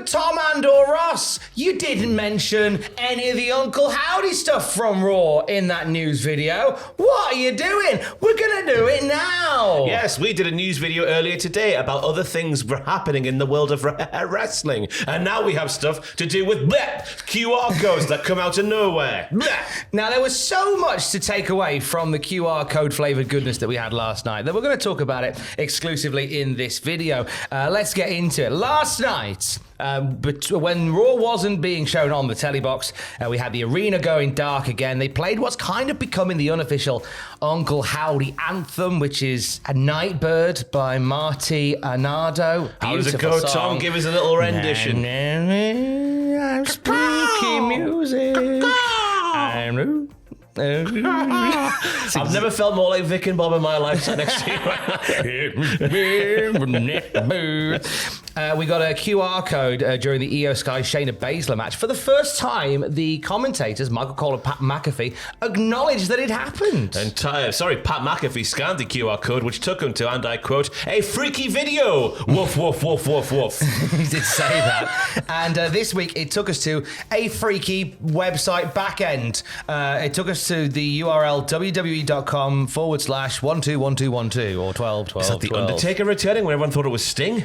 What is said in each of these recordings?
Tom and/or Ross, you didn't mention any of the Uncle Howdy stuff from Raw in that news video. What are you doing? We're going to do it now. Yes, we did a news video earlier today about other things happening in the world of wrestling. And now we have stuff to do with QR codes that come out of nowhere. Now, there was so much to take away from the QR code flavoured goodness that we had last night that we're going to talk about it exclusively in this video. Let's get into it. Last night, but when Raw wasn't being shown on the telly box, we had the arena going dark again. They played what's kind of becoming the unofficial Uncle Howdy anthem, which is A Nightbird by Marty Arnardo. How does it go, Tom? Give us a little rendition. Spooky music. I've never felt more like Vic and Bob in my life next to you. We got a QR code during the Io Sky Shayna Baszler match. For the first time, the commentators, Michael Cole and Pat McAfee, acknowledged that it happened. Pat McAfee scanned the QR code, which took him to, and I quote, a freaky video. Woof, woof, woof, woof, woof. He did say that. And this week, it took us to a freaky website back end. It took us to the URL www.com/121212 or 1212. Is that the Undertaker returning when everyone thought it was Sting?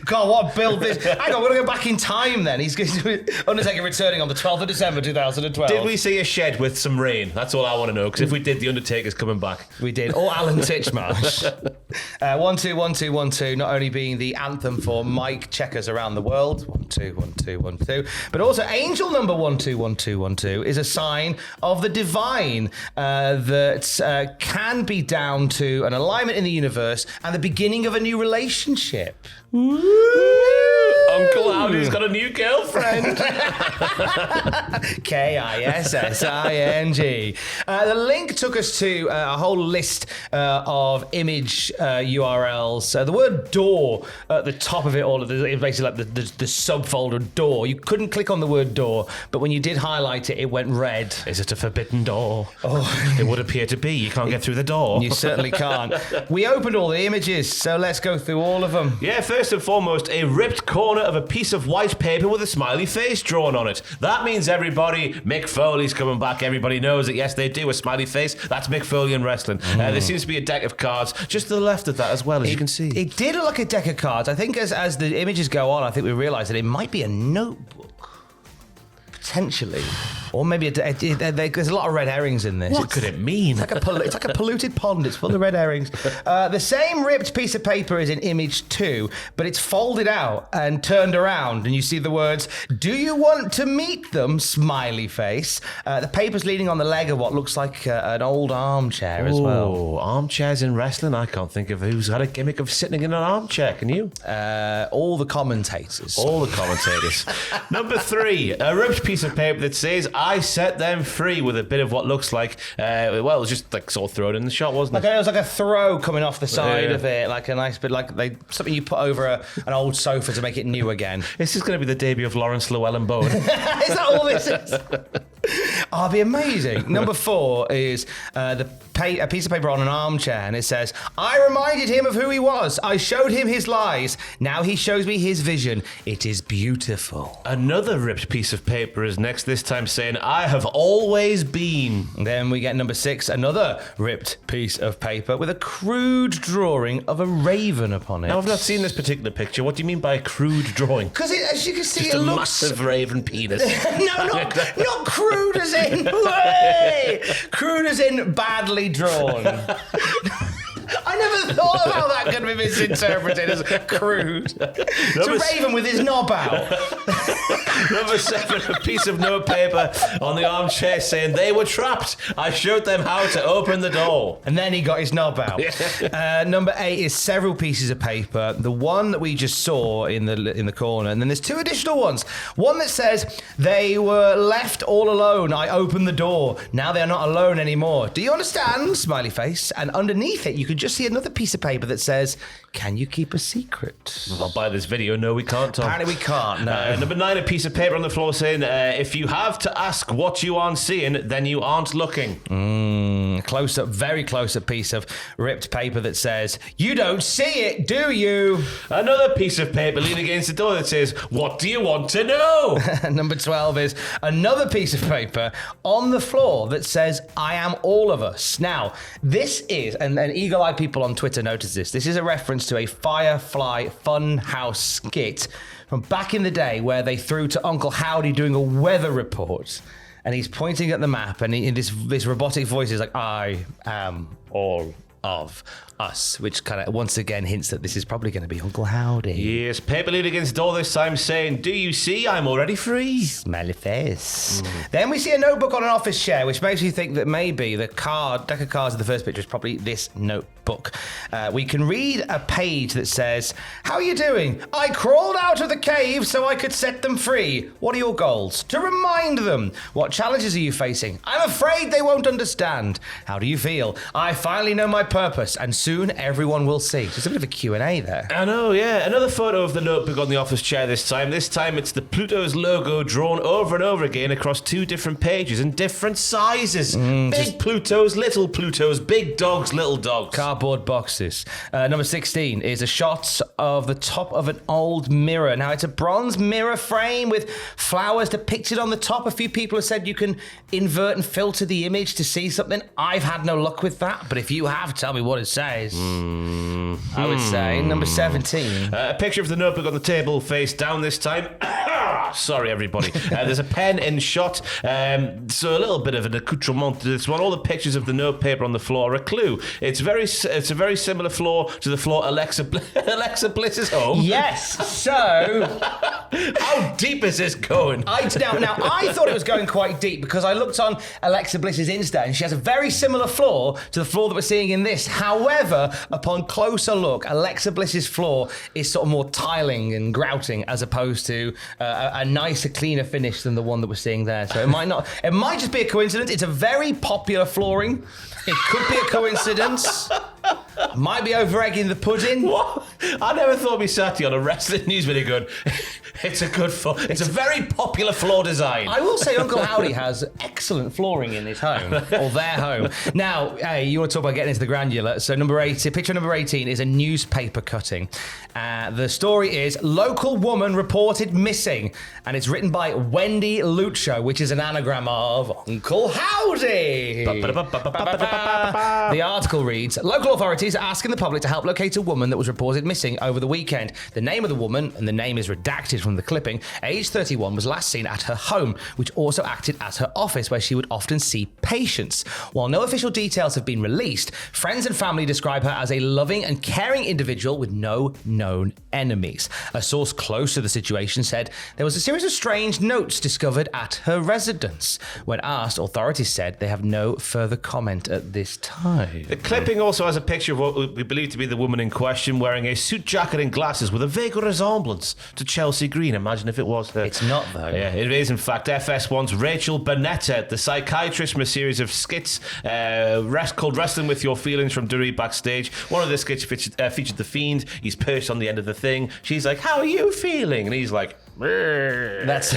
God, what build this? Hang on, we're going to go back in time then. He's Undertaker returning on the 12th of December 2012. Did we see a shed with some rain? That's all I want to know, because if we did, the Undertaker's coming back. We did. Or Alan Titchmarsh. 121212, not only being the anthem for mic checkers around the world, 121212, but also angel number 121212 is a sign of the divine that can be down to an alignment in the universe and the beginning of a new relationship. Uncle Howdy's got a new girlfriend. Kissing. The link took us to a whole list of image URLs. The word door at the top of it all, it's basically like the subfolder door. You couldn't click on the word door, but when you did highlight it, it went red. Is it a forbidden door? Oh, it would appear to be. You can't get through the door. You certainly can't. We opened all the images, so let's go through all of them. Yeah, first and foremost, a ripped corner of a piece of white paper with a smiley face drawn on it. That means everybody, Mick Foley's coming back. Everybody knows that, yes, they do a smiley face. That's Mick Foley in wrestling. There seems to be a deck of cards just to the left of that as well, as you can see. It did look like a deck of cards. I think as the images go on, I think we realise that it might be a notebook. Potentially. Or maybe there's a lot of red herrings in this. What could it mean? It's like a polluted pond. It's full of red herrings. The same ripped piece of paper is in image 2, but it's folded out and turned around, and you see the words, "Do you want to meet them?" Smiley face. The paper's leaning on the leg of what looks like an old armchair as well. Oh, armchairs in wrestling? I can't think of who's had a gimmick of sitting in an armchair. Can you? All the commentators. Number 3, a ripped piece of paper that says, "I set them free," with a bit of what looks like, it was just like sort of thrown in the shot, wasn't it? It was like a throw coming off the side of it, like a nice bit, like something you put over an old sofa to make it new again. This is going to be the debut of Lawrence Llewellyn-Bowen. Is that all this is? Oh, it'd be amazing. Number 4 is a piece of paper on an armchair, and it says, "I reminded him of who he was. I showed him his lies. Now he shows me his vision. It is beautiful." Another ripped piece of paper is next, this time saying, "I have always been." Then we get number 6, another ripped piece of paper with a crude drawing of a raven upon it. Now, I've not seen this particular picture. What do you mean by a crude drawing? Because as you can see, just it looks... massive raven penis. No, not crude as in... Crude as in badly drawn. I never thought about that could be misinterpreted as crude. It's a raven with his knob out. Number 7, a piece of notepaper on the armchair saying, "They were trapped. I showed them how to open the door." And then he got his knob out. Number 8 is several pieces of paper. The one that we just saw in the corner, and then there's 2 additional ones. One that says, "They were left all alone. I opened the door. Now they are not alone anymore. Do you understand?" Smiley face. And underneath it, you could just see another piece piece of paper that says, "Can you keep a secret?" Well, by this video, no, we can't, Tom. Apparently we can't, no. Number 9, a piece of paper on the floor saying, if you have to ask what you aren't seeing, then you aren't looking. Close-up, very close-up piece of ripped paper that says, "You don't see it, do you?" Another piece of paper leaning against the door that says, "What do you want to know?" Number 12 is another piece of paper on the floor that says, "I am all of us." Now, this is, and eagle-eyed people on Twitter notice this is a reference to a Firefly Funhouse skit from back in the day where they threw to Uncle Howdy doing a weather report. And he's pointing at the map, and this robotic voice is like, "I am all of us," which kind of once again hints that this is probably going to be Uncle Howdy. Yes, paper leaning against the door this time saying, "Do you see? I'm already free." Smiley face. Then we see a notebook on an office chair, which makes you think that maybe the deck of cards in the first picture is probably this notebook. We can read a page that says, "How are you doing? I crawled out of the cave so I could set them free. What are your goals? To remind them. What challenges are you facing? I'm afraid they won't understand. How do you feel? I finally know my purpose, and soon everyone will see." So it's a bit of a Q&A there. I know, yeah. Another photo of the notebook on the office chair this time. This time it's the Pluto's logo drawn over and over again across 2 different pages in different sizes. Big Plutos, little Plutos, big dogs, little dogs. Cardboard boxes. Number 16 is a shot of the top of an old mirror. Now, it's a bronze mirror frame with flowers depicted on the top. A few people have said you can invert and filter the image to see something. I've had no luck with that, but if you have, tell me what it says. I would say number 17. A picture of the notebook on the table, face down this time. Sorry, everybody. There's a pen in shot. So a little bit of an accoutrement to this one. All the pictures of the notepaper on the floor are a clue. It's a very similar floor to the floor Alexa Bliss's home. Yes. So, how deep is this going? Now, I thought it was going quite deep because I looked on Alexa Bliss's Insta and she has a very similar floor to the floor that we're seeing in this. However, upon closer look, Alexa Bliss's floor is sort of more tiling and grouting as opposed to a nicer, cleaner finish than the one that we're seeing there. So it might just be a coincidence. It's a very popular flooring. It could be a coincidence. Might be over-egging the pudding. What? I never thought we sat here on a wrestling news video going, it's a very popular floor design. I will say Uncle Howdy has excellent flooring in his home, or their home. Now, you want to talk about getting into the granular. So picture number 18 is a newspaper cutting. The story is, local woman reported missing, and it's written by Wendy Lucho, which is an anagram of Uncle Howdy. The article reads, local authorities are asking the public to help locate a woman that was reported missing over the weekend. The name of the woman, and the name is redacted from the clipping, age 31, was last seen at her home, which also acted as her office where she would often see patients. While no official details have been released, friends and family describe her as a loving and caring individual with no known enemies. A source close to the situation said there was a series of strange notes discovered at her residence. When asked, authorities said they have no further comment at this time. The clipping also has a picture of what we believe to be the woman in question wearing a suit jacket and glasses with a vague resemblance to Chelsea Green. Imagine if it was her. It's not, though. Yeah, it is, in fact. FS1's Rachel Beretta, the psychiatrist from a series of skits called Wrestling With Your Feelings from WWE Backstage. One of the skits featured The Fiend. He's perched on the end of the thing. She's like, how are you feeling? And he's like, that's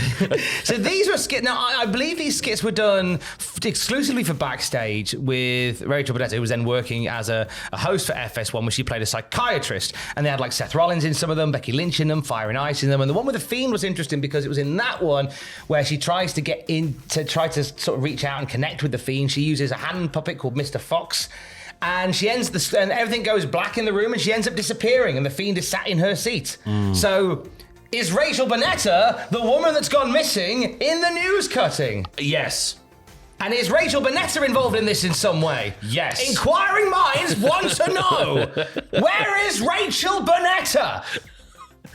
so these were skits. Now, I believe these skits were done exclusively for Backstage with Rachel Beretta, who was then working as a host for FS1, where she played a psychiatrist. And they had like Seth Rollins in some of them, Becky Lynch in them, Fire and Ice in them. And the one with The Fiend was interesting because it was in that one where she tries to get in to try to sort of reach out and connect with The Fiend. She uses a hand puppet called Mr. Fox. And and everything goes black in the room and she ends up disappearing and The Fiend is sat in her seat. So is Rachel Beretta the woman that's gone missing in the news cutting? yes. And is Rachel Beretta involved in this in some way? Yes. Inquiring minds want to know. Where is Rachel Beretta?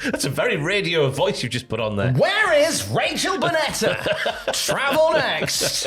That's a very radio voice you just put on there. Where is Rachel Beretta? Travel next.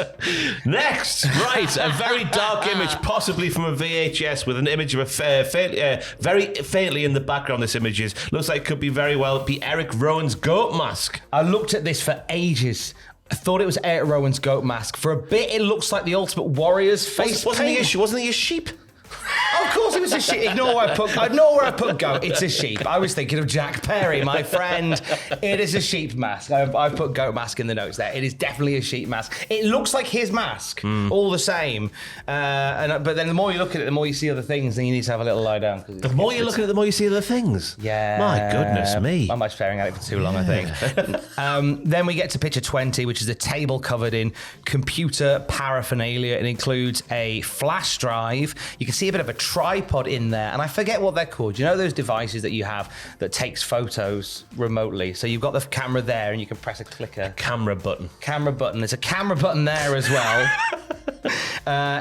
Next, right, a very dark image, possibly from a VHS, with an image of a very faintly in the background. This image looks like it could be very well be Eric Rowan's goat mask. I looked at this for ages. I thought it was Eric Rowan's goat mask. For a bit, it looks like the Ultimate Warrior's face Wasn't paint. he a sheep? Of course it was a sheep. Ignore where I put goat. It's a sheep. I was thinking of Jack Perry, my friend. It is a sheep mask. I've put goat mask in the notes there. It is definitely a sheep mask. It looks like his mask, all the same. But then the more you look at it, the more you see other things, and you need to have a little lie down. The more you look at it, the more you see other things. Yeah. My goodness me. I might be staring at it for too long, I think. Then we get to picture 20, which is a table covered in computer paraphernalia. It includes a flash drive. You can see a bit of a tripod in there, and I forget what they're called. You know those devices that you have that takes photos remotely? So you've got the camera there, and you can press a clicker. Camera button. There's a camera button there as well.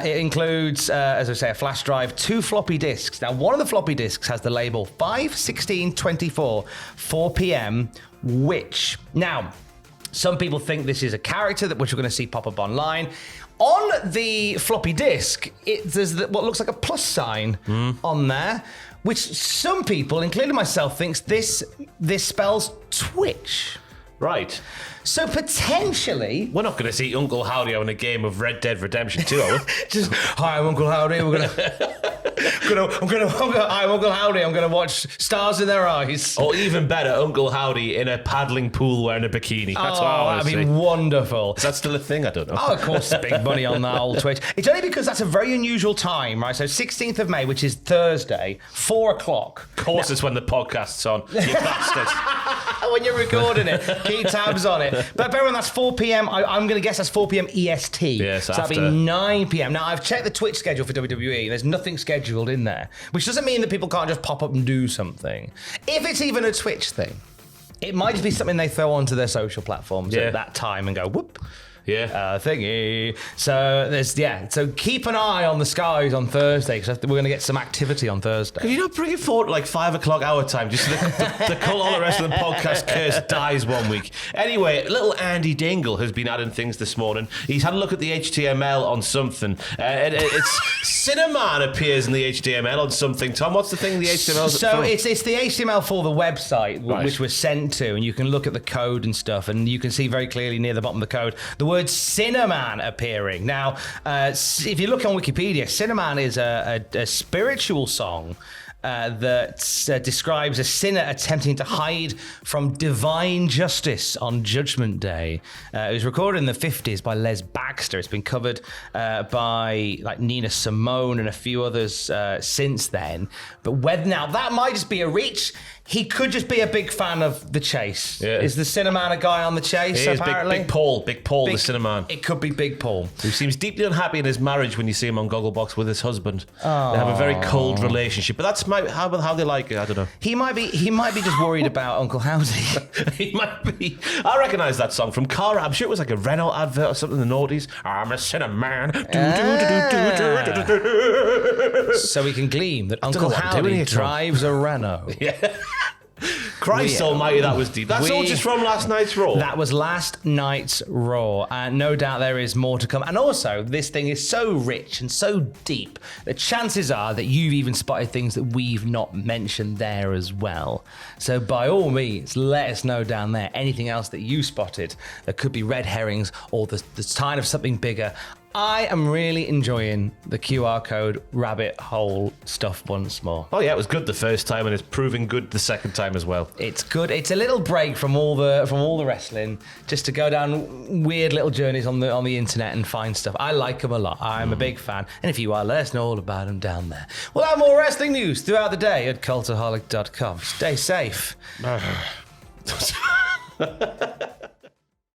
It includes, as I say, a flash drive, 2 floppy disks. Now, one of the floppy disks has the label 5/16/24, 4 p.m., which... Now, some people think this is a character which we're going to see pop up online. On the floppy disk, there's what looks like a plus sign on there, which some people, including myself, thinks this spells Twitch. Right. So potentially... We're not going to see Uncle Howdy having a game of Red Dead Redemption 2, are we? Just, hi, I'm Uncle Howdy. I'm Uncle Howdy. I'm going to watch Stars in Their Eyes. Or even better, Uncle Howdy in a paddling pool wearing a bikini. That's what I want to see. That'd be wonderful. Is that still a thing? I don't know. Oh, of course, big money on that old Twitch. It's only because that's a very unusual time, right? So 16th of May, which is Thursday, 4 o'clock. Of course, it's when the podcast's on, you bastard. When you're recording it, keep tabs on it. But bear in mind, that's 4 p.m. I'm going to guess that's 4 p.m. EST. Yes, so that'd be 9 p.m. Now, I've checked the Twitch schedule for WWE. There's nothing scheduled in there, which doesn't mean that people can't just pop up and do something. If it's even a Twitch thing, it might just be something they throw onto their social platforms at that time and go, whoop. Yeah. Thingy. So so keep an eye on the skies on Thursday, because we're going to get some activity on Thursday. Could you not bring it forward like 5 o'clock our time, just so the Cultaholic Wrestling podcast curse dies one week? Anyway, little Andy Dingle has been adding things this morning. He's had a look at the HTML on something. It's Cinnamon appears in the HTML on something. Tom, what's the thing the HTML is? So it's the HTML for the website, which we're sent to, and you can look at the code and stuff, and you can see very clearly near the bottom of the code the word Cinnamon appearing. Now, if you look on Wikipedia, Cinnamon is a spiritual song that describes a sinner attempting to hide from divine justice on Judgment Day. It was recorded in the 50s by Les Baxter. It's been covered by like Nina Simone and a few others since then. But now that might just be a reach. He could just be a big fan of The Chase. Yeah. Is the Cinnamon a guy on The Chase, apparently? Big Paul, the Cinnamon. It could be Big Paul. Who seems deeply unhappy in his marriage when you see him on Gogglebox with his husband. Oh. They have a very cold relationship. But that's how they like it, I don't know. He might be just worried about Uncle Howdy. He might be. I recognise that song from Cara. I'm sure it was like a Renault advert or something in the noughties. I'm a Cinnamon. So we can glean that Uncle Howdy drives a Renault. Yeah. Christ almighty, that was deep. That's all just from last night's Raw. That was last night's Raw, and no doubt there is more to come. And also, this thing is so rich and so deep that chances are that you've even spotted things that we've not mentioned there as well. So by all means, let us know down there anything else that you spotted that could be red herrings or the sign of something bigger. I am really enjoying the QR code rabbit hole stuff once more. Oh yeah, it was good the first time, and it's proving good the second time as well. It's good. It's a little break from all the wrestling, just to go down weird little journeys on the internet and find stuff. I like them a lot. I'm a big fan, and if you are, let us know all about them down there. We'll have more wrestling news throughout the day at cultaholic.com. Stay safe.